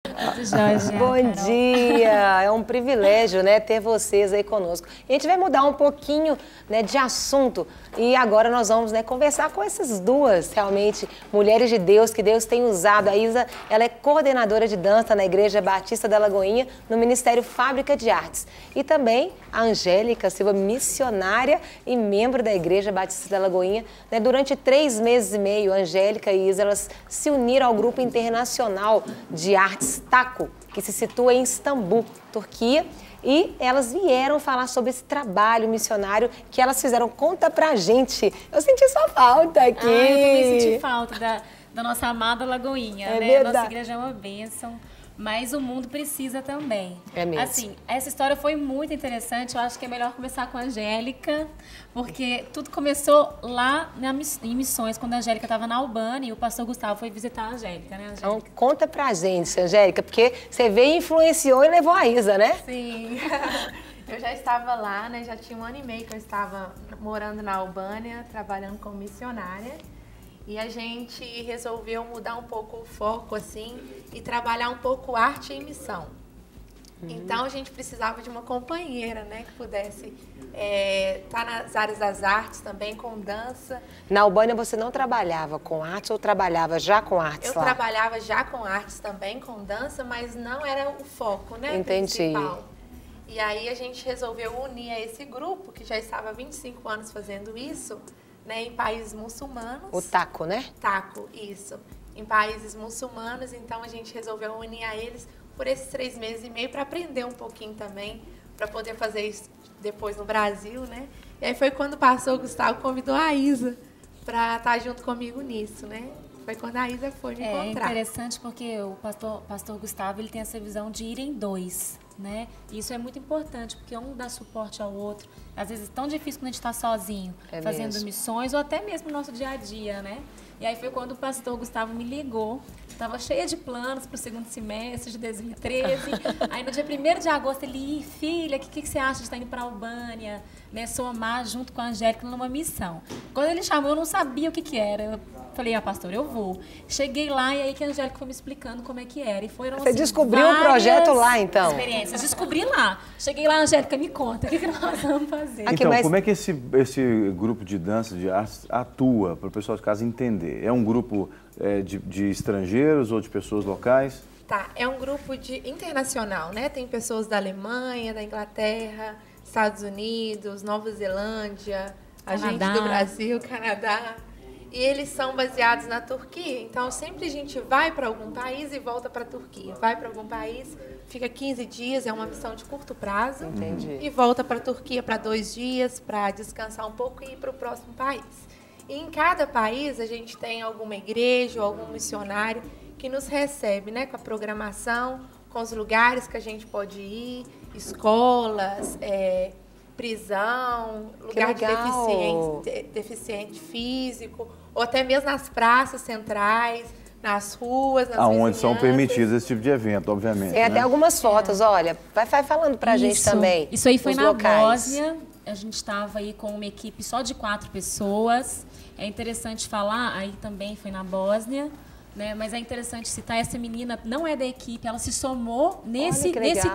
Bom dia, é um privilégio, né, ter vocês aí conosco. E a gente vai mudar um pouquinho, né, de assunto e agora nós vamos, né, conversar com essas duas, realmente, mulheres de Deus, que Deus tem usado. A Isa, ela é coordenadora de dança na Igreja Batista da Lagoinha, no Ministério Fábrica de Artes. E também a Angélica Silva, missionária e membro da Igreja Batista da Lagoinha. Né, durante 3 meses e meio, a Angélica e Isa, elas se uniram ao Grupo Internacional de Artes TACO, que se situa em Istambul, Turquia, e elas vieram falar sobre esse trabalho missionário que elas fizeram. Conta pra gente. Eu senti sua falta aqui. Eu também senti falta da nossa amada Lagoinha, né? Verdade. Nossa igreja é uma bênção, mas o mundo precisa também. É mesmo. Assim, essa história foi muito interessante. Eu acho que é melhor começar com a Angélica, porque tudo começou lá em Missões, quando a Angélica estava na Albânia e o pastor Gustavo foi visitar a Angélica, né, Angélica? Então, conta pra gente, Angélica, porque você veio, influenciou e levou a Isa, né? Sim. Eu já estava lá, né? Já tinha 1 ano e meio que eu estava morando na Albânia, trabalhando como missionária. E a gente resolveu mudar um pouco o foco, assim, e trabalhar um pouco arte e missão. Então, a gente precisava de uma companheira, né, que pudesse estar nas áreas das artes também, com dança. Na Albânia você não trabalhava com artes ou trabalhava já com artes lá? Eu trabalhava já com artes também, com dança, mas não era o foco, né, Entendi. Principal. E aí a gente resolveu unir a esse grupo, que já estava há 25 anos fazendo isso, né, em países muçulmanos. O TACO, né? TACO, isso. Em países muçulmanos, então a gente resolveu unir a eles por esses 3 meses e meio para aprender um pouquinho também, para poder fazer isso depois no Brasil, né? E aí foi quando passou o Gustavo, convidou a Isa para estar junto comigo nisso, né? Foi quando a Isa foi me encontrar. É interessante porque o pastor Gustavo, ele tem essa visão de ir em 2, né? E isso é muito importante, porque um dá suporte ao outro. Às vezes é tão difícil quando a gente está sozinho, fazendo mesmo missões, ou até mesmo no nosso dia a dia, né? E aí foi quando o pastor Gustavo me ligou, estava cheia de planos para o 2º semestre de 2013. Aí no dia 1º de agosto ele, filha, o que você acha de estar indo para a Albânia, né, somar junto com a Angélica numa missão? Quando ele chamou, eu não sabia o que era. Eu falei, pastor, eu vou. Cheguei lá e aí que a Angélica foi me explicando como é que era. E foram, você assim, descobriu o projeto lá, então? Experiências. Descobri lá. Cheguei lá, Angélica, me conta, o que nós vamos fazer? Então, como é que esse grupo de dança, de artes, atua, para o pessoal de casa entender? É um grupo de estrangeiros ou de pessoas locais? Tá, é um grupo internacional, né? Tem pessoas da Alemanha, da Inglaterra, Estados Unidos, Nova Zelândia, a gente do Brasil, Canadá. E eles são baseados na Turquia, então sempre a gente vai para algum país e volta para a Turquia. Vai para algum país, fica 15 dias, é uma missão de curto prazo. Entendi. E volta para a Turquia para 2 dias, para descansar um pouco e ir para o próximo país. E em cada país a gente tem alguma igreja ou algum missionário que nos recebe, né, com a programação, com os lugares que a gente pode ir, escolas, prisão, lugar de deficiente físico, ou até mesmo nas praças centrais, nas ruas, nas aonde são permitidos esse tipo de evento, obviamente. Tem até algumas fotos, olha, vai falando pra gente também. Isso aí foi na Bósnia, a gente estava aí com uma equipe só de 4 pessoas. É interessante falar, aí também foi na Bósnia, né? Mas é interessante citar, essa menina não é da equipe, ela se somou nesse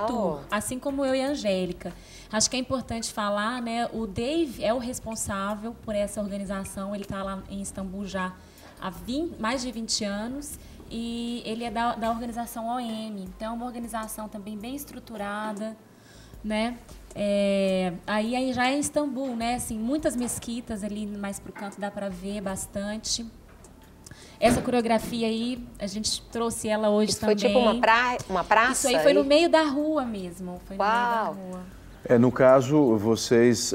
tour, assim como eu e a Angélica. Acho que é importante falar, né? O Dave é o responsável por essa organização, ele está lá em Istambul já há mais de 20 anos e ele é da organização OM, então é uma organização também bem estruturada, né? Aí já é em Istambul, né? Assim, muitas mesquitas ali mais para o canto dá para ver bastante. Essa coreografia aí, a gente trouxe ela hoje isso também. Foi tipo uma praça? Isso aí foi no meio da rua mesmo. Foi no meio da rua. No caso, vocês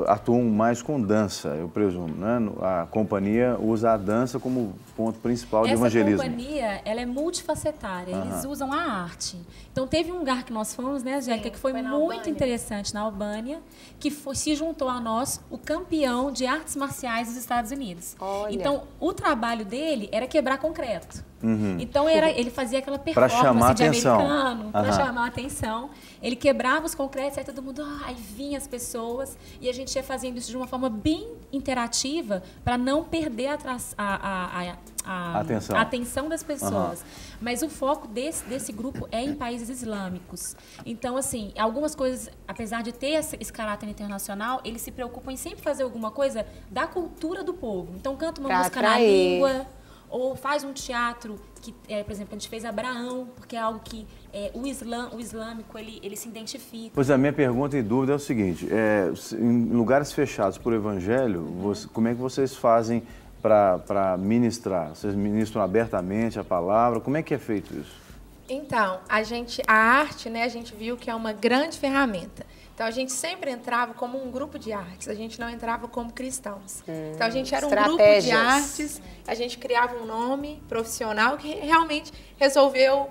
atuam mais com dança, eu presumo, né? A companhia usa a dança como ponto principal de evangelismo. Essa companhia, ela é multifacetária, eles usam a arte. Então, teve um lugar que nós fomos, né, Angélica, que foi muito interessante, na Albânia, que se juntou a nós o campeão de artes marciais dos Estados Unidos. Olha. Então, o trabalho dele era quebrar concreto. Então, ele fazia aquela performance de americano, para chamar a atenção. Ele quebrava os concretos, aí todo mundo, aí vinha as pessoas, e a gente ia fazendo isso de uma forma bem interativa, para não perder a atenção das pessoas. Mas o foco desse grupo é em países islâmicos. Então, assim, algumas coisas, apesar de ter esse caráter internacional, eles se preocupam em sempre fazer alguma coisa da cultura do povo. Então, canta uma música na língua, ou faz um teatro que, por exemplo, a gente fez Abraão, porque é algo que o islâmico ele se identifica. Pois a minha pergunta e dúvida é o seguinte, em lugares fechados por evangelho, como é que vocês fazem para ministrar? Vocês ministram abertamente a palavra? Como é que é feito isso? Então, a arte, né, a gente viu que é uma grande ferramenta. Então, a gente sempre entrava como um grupo de artes, a gente não entrava como cristãos. Então, a gente era um grupo de artes, a gente criava um nome profissional que realmente resolveu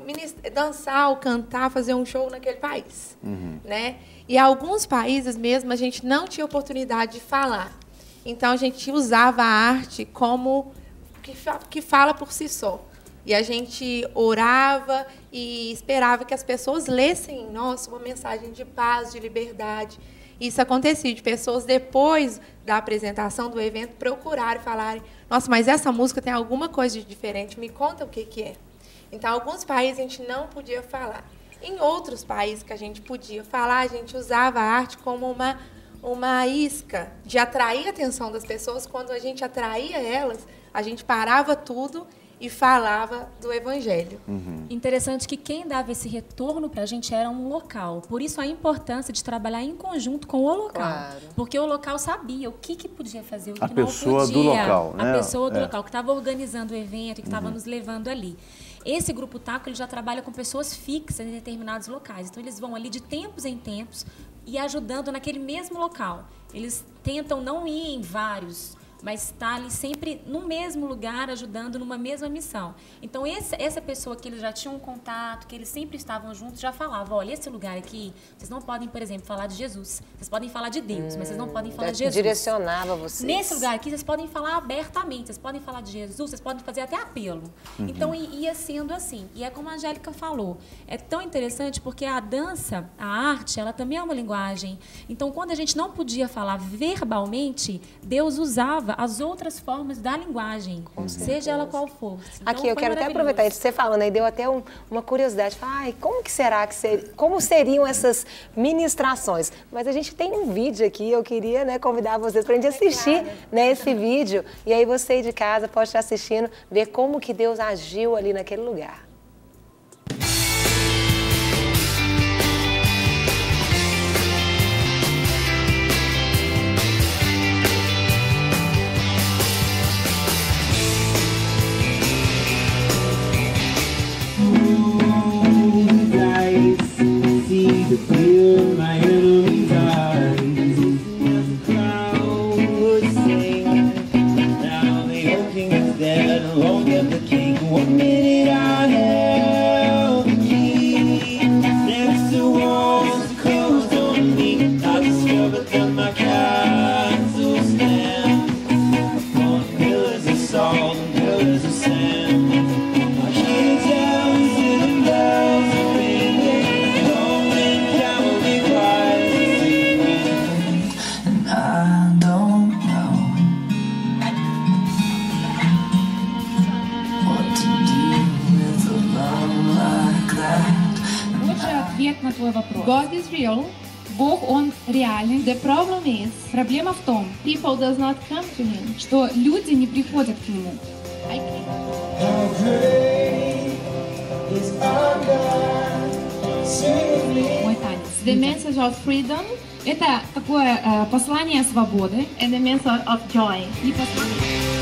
dançar ou cantar, fazer um show naquele país. Né? E alguns países mesmo, a gente não tinha oportunidade de falar. Então, a gente usava a arte como que fala por si só. E a gente orava e esperava que as pessoas lessem em nós uma mensagem de paz, de liberdade. Isso acontecia, de pessoas, depois da apresentação do evento, procurarem e falarem: nossa, mas essa música tem alguma coisa de diferente, me conta o que é. Então, alguns países a gente não podia falar. Em outros países que a gente podia falar, a gente usava a arte como uma isca de atrair a atenção das pessoas. Quando a gente atraía elas, a gente parava tudo e falava do Evangelho. Interessante que quem dava esse retorno para a gente era um local. Por isso a importância de trabalhar em conjunto com o local. Claro. Porque o local sabia o que podia fazer, o que não podia. A pessoa do local, né? A pessoa do local, que estava organizando o evento, que estava nos levando ali. Esse grupo TACO ele já trabalha com pessoas fixas em determinados locais. Então, eles vão ali de tempos em tempos e ajudando naquele mesmo local. Eles tentam não ir em vários, mas está ali sempre no mesmo lugar, ajudando numa mesma missão. Então, essa pessoa que eles já tinham um contato, que eles sempre estavam juntos, já falava: olha, esse lugar aqui, vocês não podem, por exemplo, falar de Jesus. Vocês podem falar de Deus, mas vocês não podem falar de Jesus. Direcionava vocês. Nesse lugar aqui, vocês podem falar abertamente, vocês podem falar de Jesus, vocês podem fazer até apelo. Então, ia sendo assim. E é como a Angélica falou, é tão interessante porque a dança, a arte, ela também é uma linguagem. Então, quando a gente não podia falar verbalmente, Deus usava as outras formas da linguagem, seja ela qual for. Então, aqui, eu quero até aproveitar isso, você falando aí, deu até uma curiosidade. Ai, como que será como seriam essas ministrações? Mas a gente tem um vídeo aqui, eu queria, né, convidar vocês para a gente assistir, né, esse vídeo. E aí você aí de casa pode estar assistindo, ver como que Deus agiu ali naquele lugar. God is real. Бог, Он реален. The problem is, проблема в том, people does not come to him, что люди не приходят к нему. Мой танец. The message of freedom – это такое послание свободы. And the message of joy. И послание...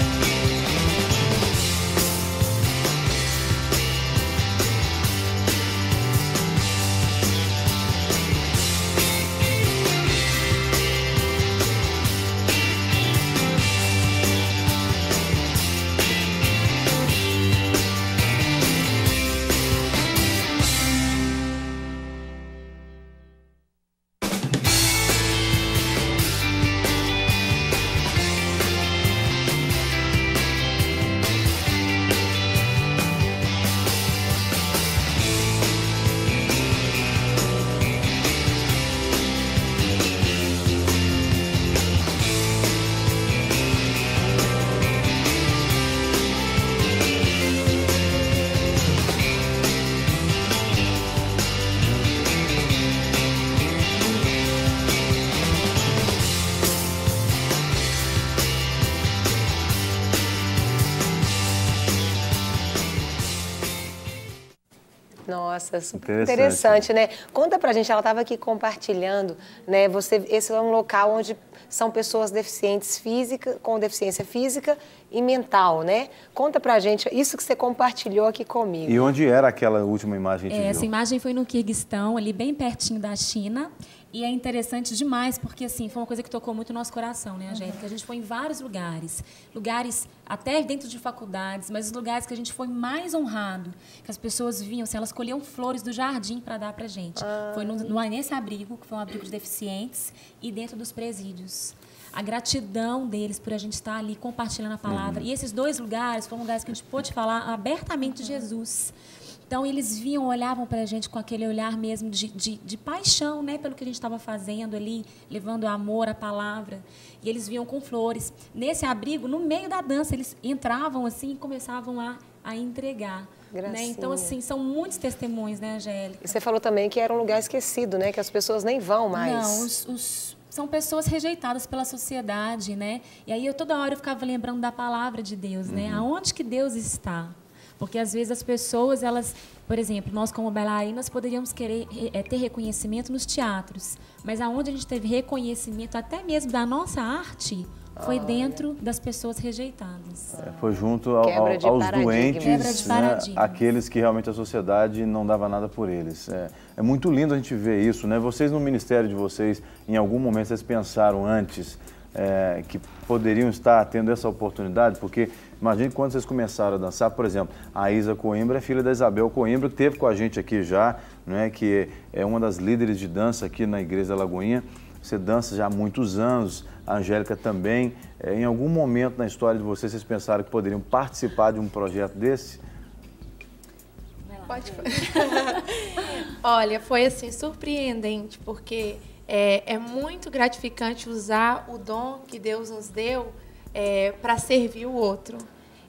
Nossa, super interessante, né? Conta pra gente, ela estava aqui compartilhando, né? Esse é um local onde são pessoas deficientes com deficiência física e mental, né? Conta pra gente isso que você compartilhou aqui comigo. E onde era aquela última imagem que a gente viu? Essa imagem foi no Quirguistão, ali bem pertinho da China. E é interessante demais, porque assim, foi uma coisa que tocou muito o nosso coração, né, Angélica? A gente foi em vários lugares, até dentro de faculdades, mas os lugares que a gente foi mais honrado, que as pessoas vinham, assim, elas colhiam flores do jardim para dar para gente. Foi nesse abrigo, que foi um abrigo de deficientes, e dentro dos presídios. A gratidão deles por a gente estar ali compartilhando a palavra. E esses dois lugares foram lugares que a gente pôde falar abertamente de Jesus. Então, eles vinham, olhavam para a gente com aquele olhar mesmo de paixão, né, pelo que a gente estava fazendo ali, levando amor à palavra. E eles vinham com flores. Nesse abrigo, no meio da dança, eles entravam assim e começavam a entregar. Né? Então, assim, são muitos testemunhos, né, Angélica? E você falou também que era um lugar esquecido, né, que as pessoas nem vão mais. Não, são pessoas rejeitadas pela sociedade, né? E aí, toda hora eu ficava lembrando da palavra de Deus, né? Aonde que Deus está? Porque, às vezes, as pessoas, elas... Por exemplo, nós, como bailarinas, poderíamos querer ter reconhecimento nos teatros. Mas aonde a gente teve reconhecimento, até mesmo da nossa arte, foi dentro das pessoas rejeitadas. Foi junto aos doentes, né, aqueles que realmente a sociedade não dava nada por eles. É muito lindo a gente ver isso, né? Vocês, no ministério de vocês, em algum momento, vocês pensaram antes que poderiam estar tendo essa oportunidade? Porque imagine quando vocês começaram a dançar, por exemplo, a Isa Coimbra é filha da Isabel Coimbra, esteve com a gente aqui já, né, que é uma das líderes de dança aqui na Igreja da Lagoinha. Você dança já há muitos anos, a Angélica também. Em algum momento na história de vocês pensaram que poderiam participar de um projeto desse? Pode. Olha, foi assim, surpreendente, porque é muito gratificante usar o dom que Deus nos deu para servir o outro.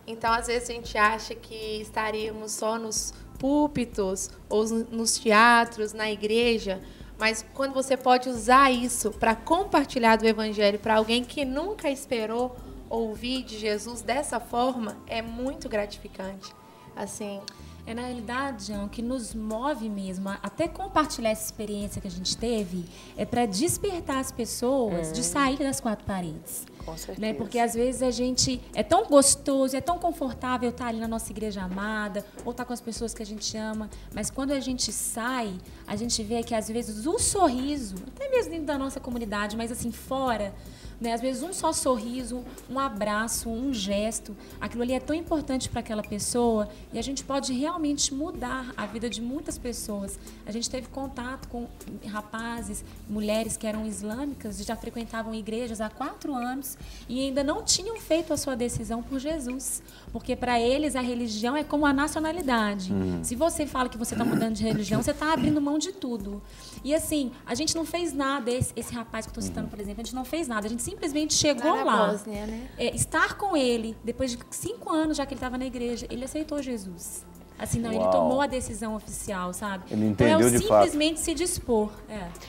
Então, às vezes, a gente acha que estaríamos só nos púlpitos ou nos teatros, na igreja, mas quando você pode usar isso para compartilhar do Evangelho para alguém que nunca esperou ouvir de Jesus dessa forma, é muito gratificante. Assim, na realidade, o que nos move mesmo, até compartilhar essa experiência que a gente teve, é para despertar as pessoas de sair das quatro paredes. Com certeza. Né? Porque às vezes a gente é tão gostoso, é tão confortável estar ali na nossa igreja amada, ou estar com as pessoas que a gente ama, mas quando a gente sai, a gente vê que às vezes o sorriso, até mesmo dentro da nossa comunidade, mas assim fora, né? Às vezes um só sorriso, um abraço, um gesto, aquilo ali é tão importante para aquela pessoa e a gente pode realmente mudar a vida de muitas pessoas. A gente teve contato com rapazes, mulheres que eram islâmicas, já frequentavam igrejas há 4 anos e ainda não tinham feito a sua decisão por Jesus, porque para eles a religião é como a nacionalidade. Se você fala que você está mudando de religião, você está abrindo mão de tudo. E assim, a gente não fez nada, esse rapaz que eu estou citando, por exemplo, a gente não fez nada, a gente simplesmente chegou lá. Bósnia, né? Estar com ele, depois de 5 anos já que ele estava na igreja, ele aceitou Jesus. Assim, não, Uau. ele tomou a decisão oficial, sabe? Ele entendeu então, de simplesmente se dispor.